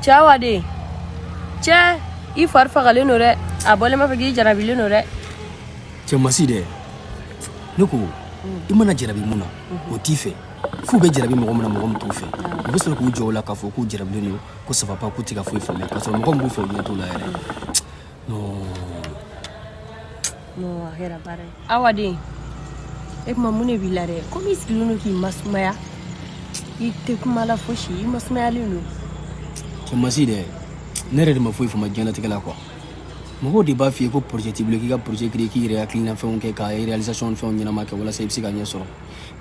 Ciao de. Cɛ I fari fagalen no dɛ a bɔlen ma fɛ k'i jarabilen no dɛ cɛ masi dɛ ne ko I mana jarabi mun na o t'i fɛ f'u bɛ jarabi mɔgɔ min na mɔgɔ min t'u fɛ u bɛ sɔrɔ k'u jɔ o la k'a fɔ k'u jarabilen don ko ça va pas k'u tɛ ka foyi faamuya k'a sɔrɔ mɔgɔ min b'u fɛ u ɲɛ t'o la yɛrɛ non a kɛra baara ye Awa den e kuma mun de b'i la dɛ komi I sigilen don k'i masumaya I tɛ kuma la fosi I masumayalen don cɛ masi dɛ ne yɛrɛ de ma foyi faamuya diɲɛlatigɛ la quoi mɔgɔw de b'a f'i ye ko projet t'i bolo k'i ka projet créer k'i yɛrɛ hakilina fɛnw kɛ ka réalisation fɛnw ɲɛnama kɛ walasa I bɛ se ka ɲɛ sɔrɔ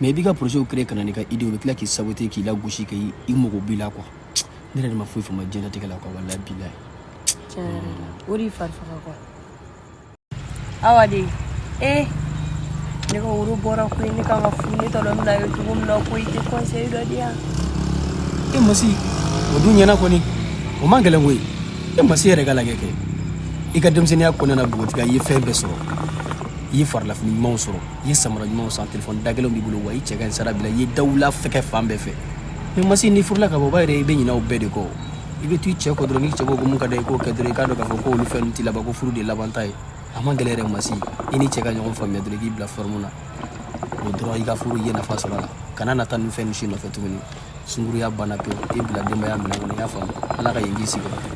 mais I b'i ka projet créer ka na n'i ka idée u bɛ tila k'i saboter k'i lagosi k'i mago b'i la quoi ne yɛrɛ de ma foyi faamuya diɲɛlatigɛ la quoi wallahi billahi o de fari faga quoi Awa den ne ka woro bɔra koyi ne kan ka furu ne t'a dɔn bɛna ye cogo min na koyi I tɛ conseil dɔ di yan masi o dun ɲɛna kɔni o man gɛlɛn koyi masi yɛrɛ ka lajɛ kɛ I ka denmisɛnniya kɔnɔna na bogotigiya I ye fɛn bɛɛ sɔrɔ I ye farilafini ɲumanw sɔrɔ I ye samara ɲumanw san téléphone dagɛlɛnw b'i bolo wa I cɛ ka ɲi sara bila I ye dawula fɛkɛ fan bɛɛ fɛ mais masi n'i furula ka bɔ ba yɛrɛ I bɛ ɲinɛ o bɛɛ de kɔ I bɛ to I cɛ kɔ dɔrɔn ni cɛ ko mun ka d'a ye k'o kɛ dɔrɔn I k'a dɔn k'a fɔ ko olu fɛn ninnu t'i laban ko furu de laban ta ye a man gɛlɛn yɛrɛ masi I ni cɛ ka ɲɔgɔn faamuya dɔrɔn I k'i bila forme na o dɔrɔn I ka furu I ye nafa sɔrɔ a la kana nata nin fɛn ninnu si nɔfɛ tuguni sunkuruya banna pewu I bila denbaya minɛn kɔnɔ I y'a faamu Ala ka yen k'i sigi